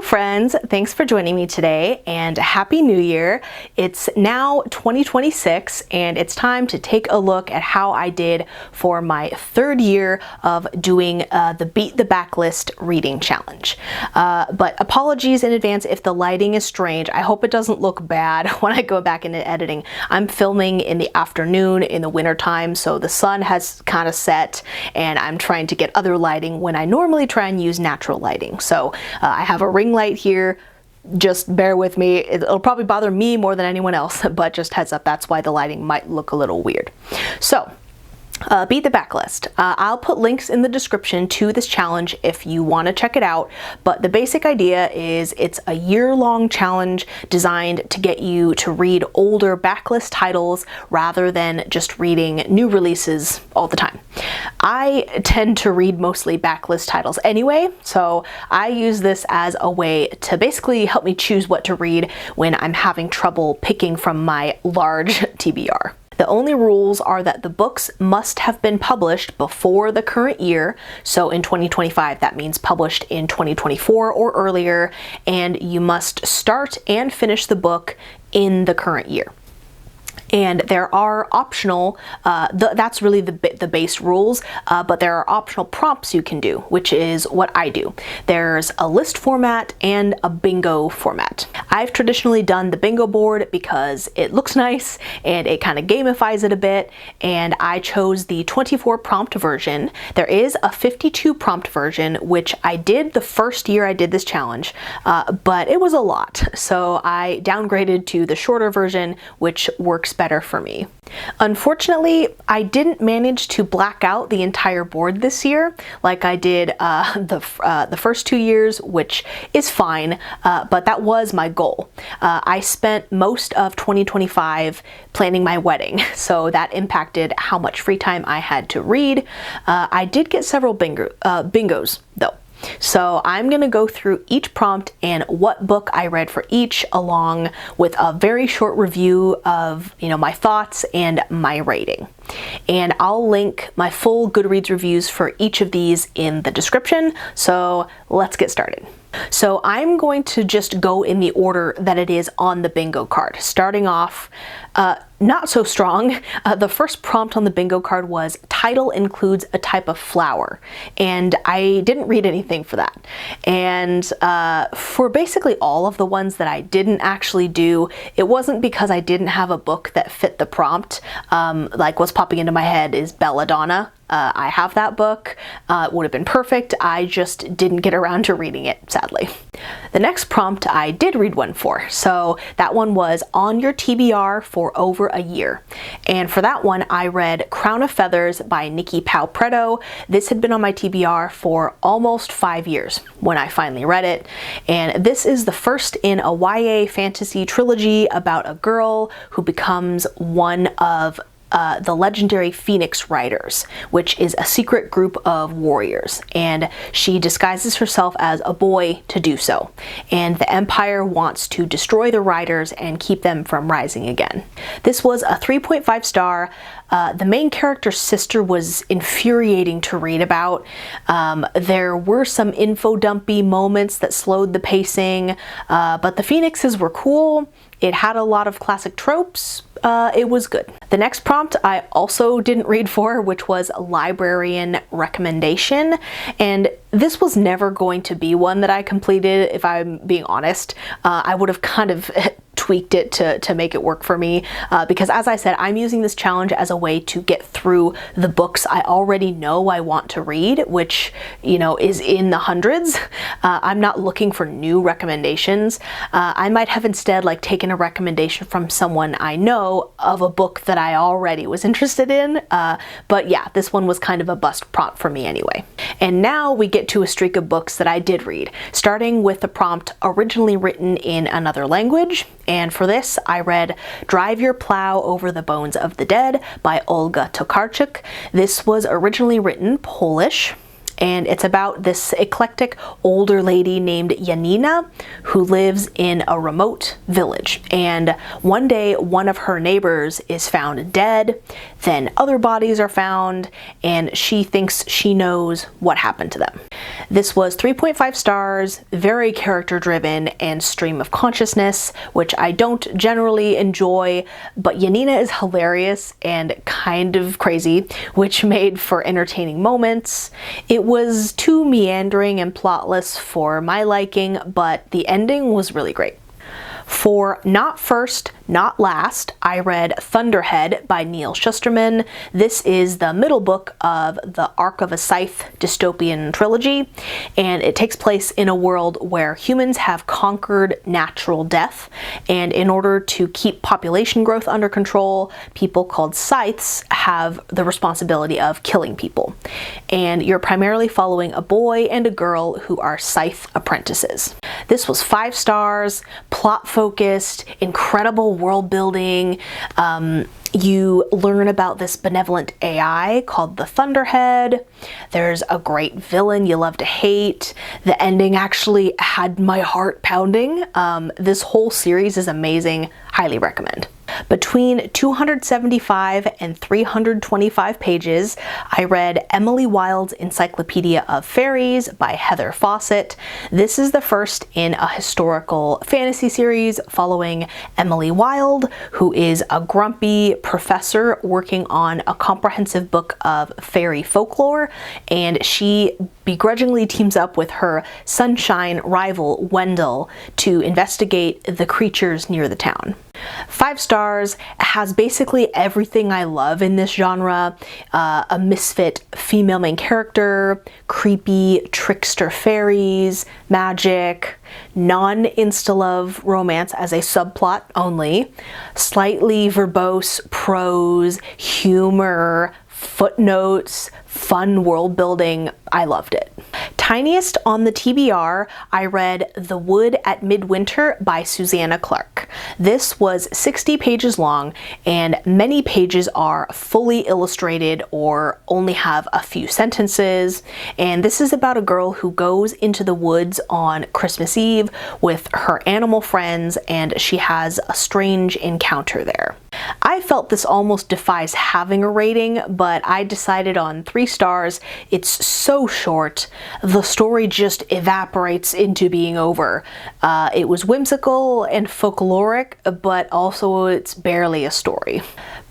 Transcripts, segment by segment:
friends, thanks for joining me today and Happy New Year. It's now 2026 and it's time to take a look at how I did for my third year of doing the Beat the Backlist reading challenge. But apologies in advance if the lighting is strange. I hope it doesn't look bad when I go back into editing. I'm filming in the afternoon in the winter time, so the sun has kind of set and I'm trying to get other lighting when I normally try and use natural lighting. So I have a ring light here. Just bear with me. It'll probably bother me more than anyone else, but just heads up, that's why the lighting might look a little weird. So Beat the Backlist. I'll put links in the description to this challenge if you want to check it out, but the basic idea is it's a year-long challenge designed to get you to read older backlist titles rather than just reading new releases all the time. I tend to read mostly backlist titles anyway, so I use this as a way to basically help me choose what to read when I'm having trouble picking from my large TBR. The only rules are that the books must have been published before the current year, so in 2025 that means published in 2024 or earlier, and you must start and finish the book in the current year. And there are optional, that's really the base rules, but there are optional prompts you can do, which is what I do. There's a list format and a bingo format. I've traditionally done the bingo board because it looks nice and it kind of gamifies it a bit, and I chose the 24 prompt version. There is a 52 prompt version, which I did the first year I did this challenge, but it was a lot. So I downgraded to the shorter version, which works better for me. Unfortunately, I didn't manage to black out the entire board this year like I did the first 2 years, which is fine, but that was my goal. I spent most of 2025 planning my wedding, so that impacted how much free time I had to read. I did get several bingos though. So I'm going to go through each prompt and what book I read for each, along with a very short review of, my thoughts and my rating. And I'll link my full Goodreads reviews for each of these in the description. So let's get started. So I'm going to just go in the order that it is on the bingo card, starting off not so strong. The first prompt on the bingo card was title includes a type of flower, and I didn't read anything for that. And for basically all of the ones that I didn't actually do, it wasn't because I didn't have a book that fit the prompt. Like what's popping into my head is Belladonna. I have that book. It would have been perfect. I just didn't get around to reading it, sadly. The next prompt I did read one for. So that one was on your TBR for over a year. And for that one, I read Crown of Feathers by Nikki Pau-Preto. This had been on my TBR for almost 5 years when I finally read it. And this is the first in a YA fantasy trilogy about a girl who becomes one of the legendary Phoenix Riders, which is a secret group of warriors, and she disguises herself as a boy to do so. And the Empire wants to destroy the Riders and keep them from rising again. This was a 3.5 star. The main character's sister was infuriating to read about. There were some info dumpy moments that slowed the pacing, but the Phoenixes were cool. It had a lot of classic tropes. It was good. The next prompt I also didn't read for, which was librarian recommendation. And this was never going to be one that I completed, if I'm being honest. I would have kind of tweaked it to make it work for me, because as I said, I'm using this challenge as a way to get through the books I already know I want to read, which is in the hundreds. I'm not looking for new recommendations. I might have instead taken a recommendation from someone I know of a book that I already was interested in, but yeah, this one was kind of a bust prompt for me anyway. And now we get to a streak of books that I did read, starting with the prompt originally written in another language. And for this, I read Drive Your Plow Over the Bones of the Dead by Olga Tokarczuk. This was originally written Polish, and it's about this eclectic older lady named Janina who lives in a remote village. And one day, one of her neighbors is found dead, then other bodies are found, and she thinks she knows what happened to them. This was 3.5 stars, very character driven and stream of consciousness, which I don't generally enjoy, but Yanina is hilarious and kind of crazy, which made for entertaining moments. It was too meandering and plotless for my liking, but the ending was really great. For Not First, Not Last, I read Thunderhead by Neil Shusterman. This is the middle book of the Arc of a Scythe dystopian trilogy, and it takes place in a world where humans have conquered natural death, and in order to keep population growth under control, people called scythes have the responsibility of killing people. And you're primarily following a boy and a girl who are scythe apprentices. This was 5 stars, plot focused, incredible world building. You learn about this benevolent AI called the Thunderhead. There's a great villain you love to hate. The ending actually had my heart pounding. This whole series is amazing. Highly recommend. Between 275 and 325 pages, I read Emily Wilde's Encyclopedia of Fairies by Heather Fawcett. This is the first in a historical fantasy series following Emily Wilde, who is a grumpy professor working on a comprehensive book of fairy folklore, and she begrudgingly teams up with her sunshine rival Wendell to investigate the creatures near the town. 5 stars, has basically everything I love in this genre. A misfit female main character, creepy trickster fairies, magic, non-insta-love romance as a subplot only, slightly verbose prose, humor, footnotes, fun world building. I loved it. Tiniest on the TBR, I read The Wood at Midwinter by Susanna Clarke. This was 60 pages long, and many pages are fully illustrated or only have a few sentences. And this is about a girl who goes into the woods on Christmas Eve with her animal friends, and she has a strange encounter there. I felt this almost defies having a rating, but I decided on 3 stars. It's so short. The story just evaporates into being over. It was whimsical and folkloric, but also it's barely a story.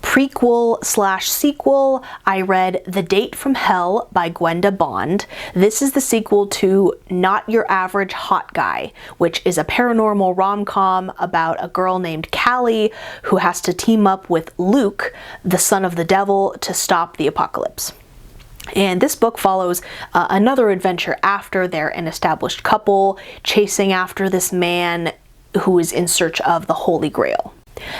Prequel/sequel, I read The Date from Hell by Gwenda Bond. This is the sequel to Not Your Average Hot Guy, which is a paranormal rom-com about a girl named Callie who has to team up with Luke, the son of the devil, to stop the apocalypse. And this book follows another adventure after they're an established couple, chasing after this man who is in search of the Holy Grail.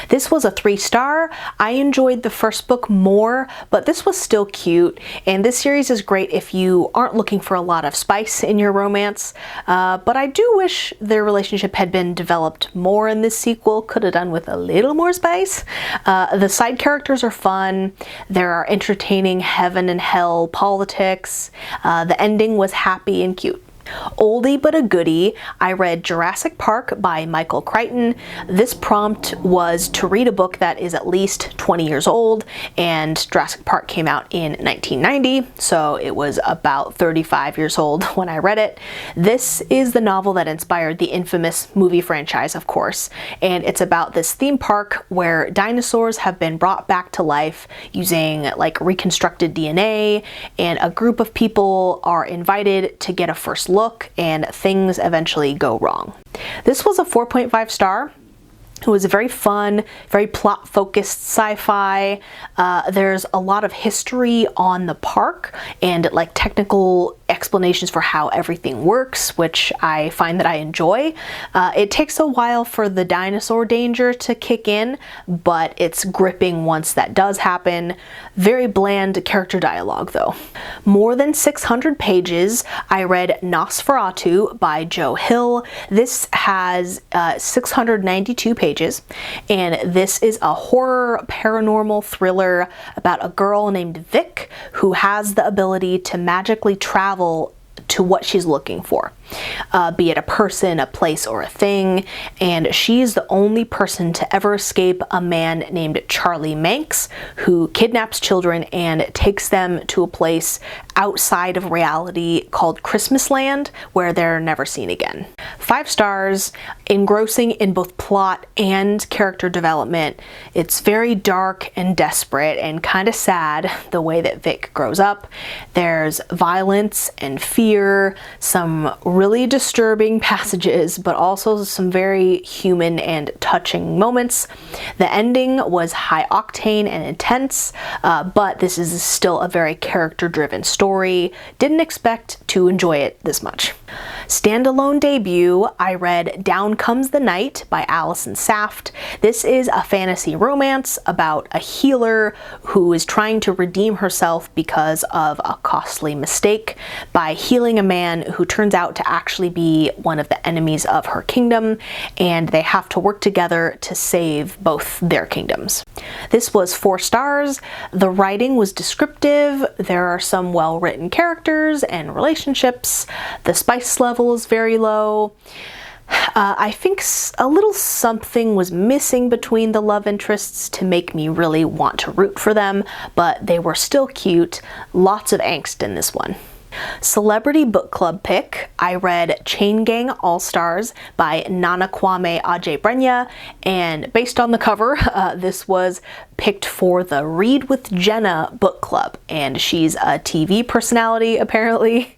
This was a 3 star. I enjoyed the first book more, but this was still cute, and this series is great if you aren't looking for a lot of spice in your romance, but I do wish their relationship had been developed more in this sequel. Could have done with a little more spice. The side characters are fun. There are entertaining heaven and hell politics. The ending was happy and cute. Oldie but a goodie, I read Jurassic Park by Michael Crichton. This prompt was to read a book that is at least 20 years old, and Jurassic Park came out in 1990, so it was about 35 years old when I read it. This is the novel that inspired the infamous movie franchise, of course, and it's about this theme park where dinosaurs have been brought back to life using like reconstructed DNA, and a group of people are invited to get a first look, and things eventually go wrong. This was a 4.5 star. It was very fun, very plot-focused sci-fi. There's a lot of history on the park and like technical explanations for how everything works, which I find that I enjoy. It takes a while for the dinosaur danger to kick in, but it's gripping once that does happen. Very bland character dialogue though. More than 600 pages, I read Nosferatu by Joe Hill. This has 692 pages. And this is a horror paranormal thriller about a girl named Vic who has the ability to magically travel to what she's looking for, be it a person, a place, or a thing. And she's the only person to ever escape a man named Charlie Manx, who kidnaps children and takes them to a place outside of reality called Christmas Land, where they're never seen again. 5 stars, engrossing in both plot and character development. It's very dark and desperate and kind of sad the way that Vic grows up. There's violence and fear, some really disturbing passages, but also some very human and touching moments. The ending was high octane and intense, but this is still a very character-driven story. Didn't expect to enjoy it this much. Standalone debut, I read Down Comes the Night by Allison Saft. This is a fantasy romance about a healer who is trying to redeem herself because of a costly mistake by healing a man who turns out to actually be one of the enemies of her kingdom, and they have to work together to save both their kingdoms. This was 4 stars. The writing was descriptive. There are some well-written characters and relationships. The spice level is very low. I think a little something was missing between the love interests to make me really want to root for them, but they were still cute. Lots of angst in this one. Celebrity book club pick, I read Chain Gang All-Stars by Nanakwame Adjei-Brenyah, and based on the cover, this was picked for the Read with Jenna book club, and she's a TV personality apparently.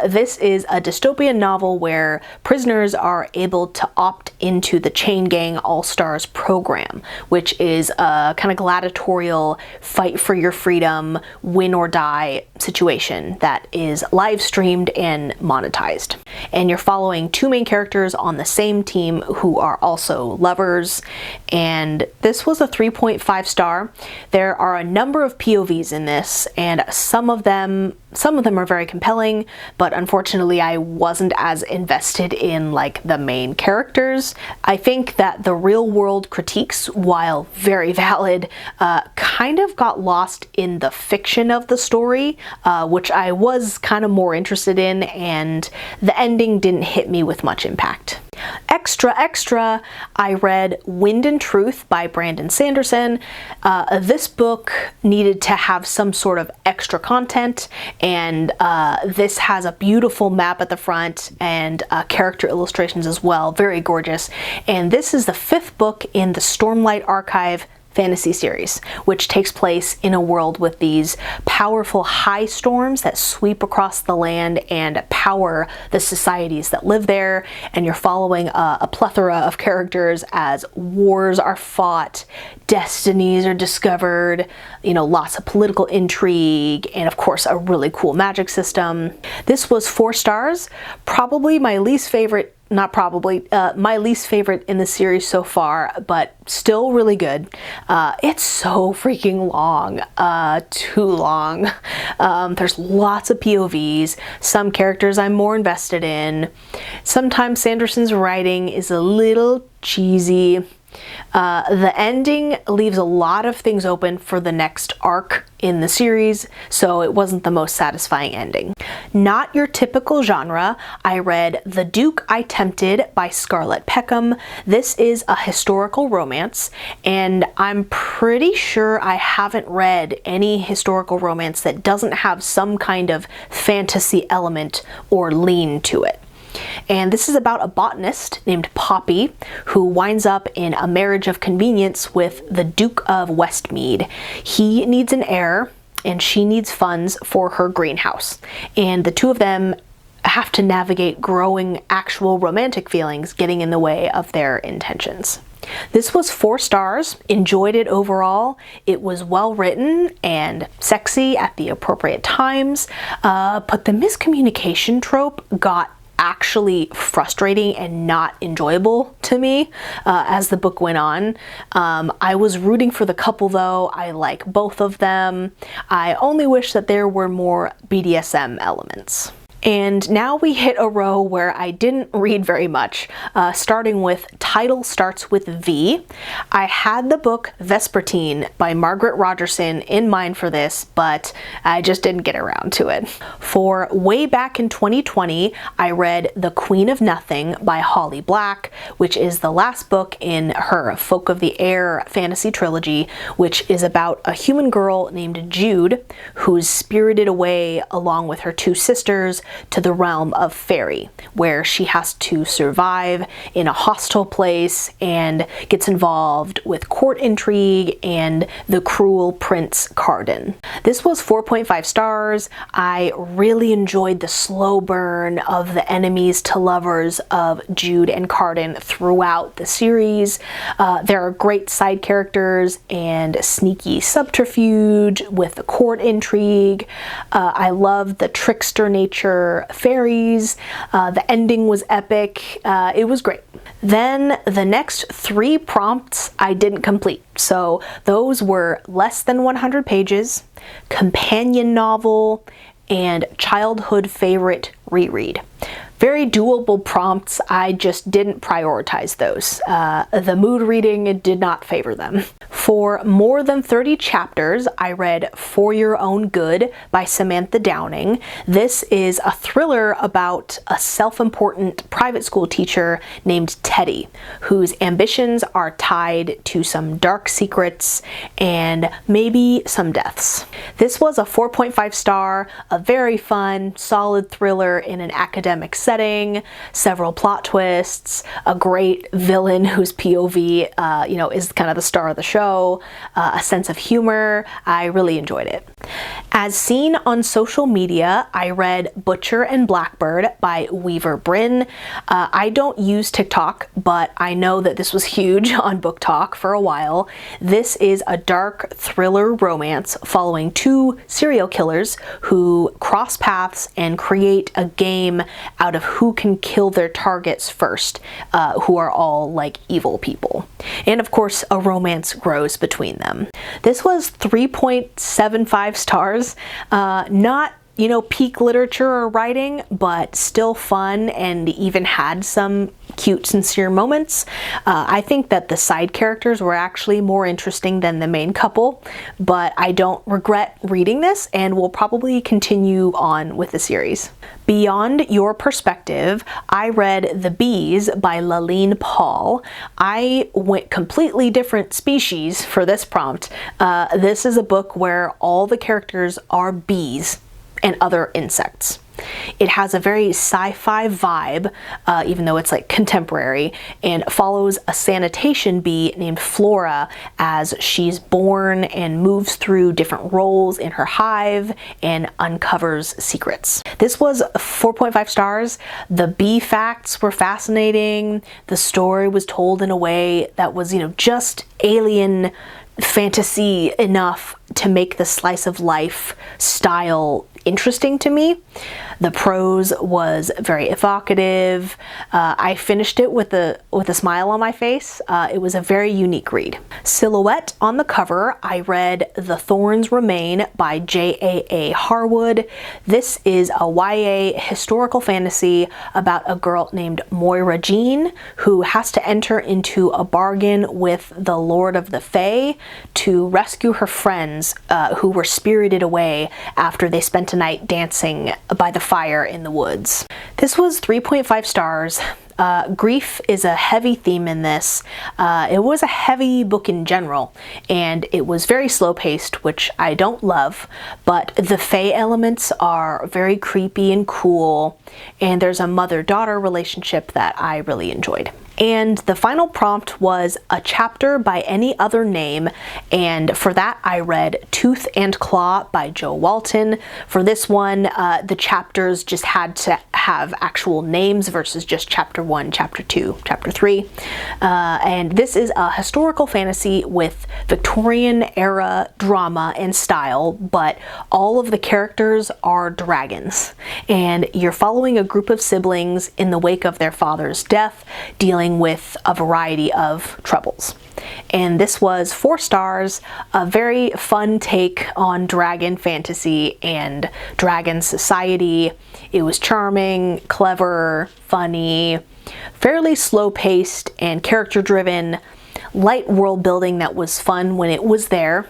This is a dystopian novel where prisoners are able to opt into the Chain Gang All-Stars program, which is a kind of gladiatorial fight for your freedom, win or die situation that is live streamed and monetized. And you're following 2 main characters on the same team who are also lovers, and this was a 3.5 star. There are a number of POVs in this, and some of them are very compelling, but unfortunately I wasn't as invested in like the main characters. I think that the real world critiques, while very valid, kind of got lost in the fiction of the story, which I was kind of more interested in, and the ending didn't hit me with much impact. Extra, I read Wind and Truth by Brandon Sanderson. This book needed to have some sort of extra content, and this has a beautiful map at the front and character illustrations as well, very gorgeous. And this is the 5th book in the Stormlight Archive fantasy series, which takes place in a world with these powerful high storms that sweep across the land and power the societies that live there. And you're following a plethora of characters as wars are fought, destinies are discovered, you know, lots of political intrigue, and of course a really cool magic system. This was 4 stars, probably my least favorite my least favorite in the series so far, but still really good. It's so freaking long, too long. There's lots of POVs, some characters I'm more invested in. Sometimes Sanderson's writing is a little cheesy. The ending leaves a lot of things open for the next arc in the series, so it wasn't the most satisfying ending. Not your typical genre, I read The Duke I Tempted by Scarlett Peckham. This is a historical romance, and I'm pretty sure I haven't read any historical romance that doesn't have some kind of fantasy element or lean to it. And this is about a botanist named Poppy who winds up in a marriage of convenience with the Duke of Westmead. He needs an heir and she needs funds for her greenhouse. And the two of them have to navigate growing actual romantic feelings getting in the way of their intentions. This was 4 stars, enjoyed it overall. It was well written and sexy at the appropriate times, but the miscommunication trope got actually frustrating and not enjoyable to me as the book went on. I was rooting for the couple though. I like both of them. I only wish that there were more BDSM elements. And now we hit a row where I didn't read very much, starting with Title Starts with V. I had the book Vespertine by Margaret Rogerson in mind for this, but I just didn't get around to it. For way back in 2020, I read The Queen of Nothing by Holly Black, which is the last book in her Folk of the Air fantasy trilogy, which is about a human girl named Jude who's spirited away along with her two sisters to the realm of fairy, where she has to survive in a hostile place and gets involved with court intrigue and the cruel Prince Cardan. This was 4.5 stars. I really enjoyed the slow burn of the enemies to lovers of Jude and Cardan throughout the series. There are great side characters and sneaky subterfuge with the court intrigue. I love the trickster nature fairies. The ending was epic. It was great. Then the next 3 prompts I didn't complete. So those were less than 100 pages, companion novel, and childhood favorite reread. Very doable prompts. I just didn't prioritize those. The mood reading did not favor them. For more than 30 chapters, I read For Your Own Good by Samantha Downing. This is a thriller about a self-important private school teacher named Teddy, whose ambitions are tied to some dark secrets and maybe some deaths. This was a 4.5 star, a very fun, solid thriller in an academic setting, several plot twists, a great villain whose POV, is kind of the star of the show, a sense of humor. I really enjoyed it. As seen on social media, I read Butcher and Blackbird by Weaver Bryn. I don't use TikTok, but I know that this was huge on Book Talk for a while. This is a dark thriller romance following 2 serial killers who cross paths and create a game out of who can kill their targets first, who are all like evil people. And of course, a romance grows between them. This was 3.75 stars. Not peak literature or writing, but still fun and even had some cute, sincere moments. I think that the side characters were actually more interesting than the main couple, but I don't regret reading this and will probably continue on with the series. Beyond Your Perspective, I read The Bees by Laline Paul. I went completely different species for this prompt. This is a book where all the characters are bees and other insects. It has a very sci-fi vibe, even though it's like contemporary, and follows a sanitation bee named Flora as she's born and moves through different roles in her hive and uncovers secrets. This was 4.5 stars. The bee facts were fascinating. The story was told in a way that was, just alien fantasy enough to make the slice of life style interesting to me. The prose was very evocative. I finished it with a smile on my face. It was a very unique read. Silhouette on the cover, I read The Thorns Remain by J.A.A. Harwood. This is a YA historical fantasy about a girl named Moira Jean who has to enter into a bargain with the Lord of the Fae to rescue her friends who were spirited away after they spent a night dancing by the fire in the woods. This was 3.5 stars. Grief is a heavy theme in this. It was a heavy book in general, and it was very slow-paced, which I don't love, but the Fae elements are very creepy and cool, and there's a mother-daughter relationship that I really enjoyed. And the final prompt was a chapter by any other name, and for that I read Tooth and Claw by Joe Walton. For this one, the chapters just had to have actual names versus just chapter 1, chapter 2, chapter 3. And this is a historical fantasy with Victorian era drama and style, but all of the characters are dragons. And you're following a group of siblings in the wake of their father's death, dealing with a variety of troubles. And this was 4 stars, a very fun take on dragon fantasy and dragon society. It was charming, clever, funny, fairly slow-paced and character-driven. light world building that was fun when it was there.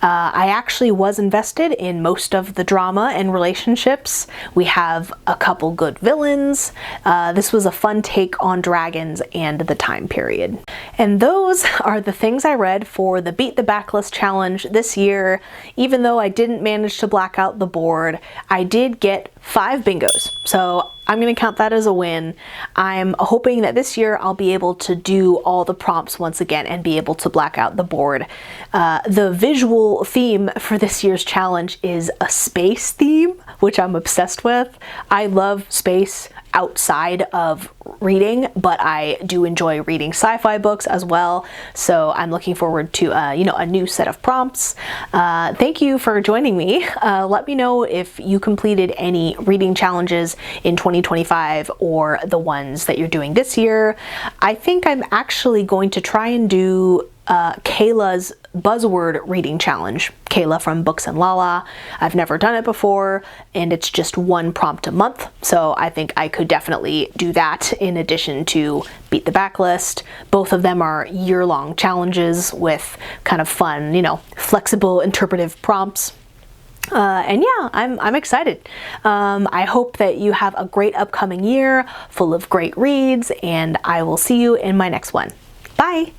I actually was invested in most of the drama and relationships. We have a couple good villains. This was a fun take on dragons and the time period. And those are the things I read for the Beat the Backlist challenge this year. Even though I didn't manage to black out the board, I did get 5 bingos. So I'm going to count that as a win. I'm hoping that this year I'll be able to do all the prompts once again and be able to black out the board. The visual theme for this year's challenge is a space theme, which I'm obsessed with. I love space outside of reading, but I do enjoy reading sci-fi books as well. So I'm looking forward to a new set of prompts. Thank you for joining me. Let me know if you completed any reading challenges in 2025 or the ones that you're doing this year. I think I'm actually going to try and do Kayla's buzzword reading challenge. Kayla from Books and Lala. I've never done it before, and it's just 1 prompt a month, so I think I could definitely do that in addition to Beat the Backlist. Both of them are year-long challenges with kind of fun, flexible interpretive prompts. And yeah, I'm excited. I hope that you have a great upcoming year full of great reads, and I will see you in my next one. Bye!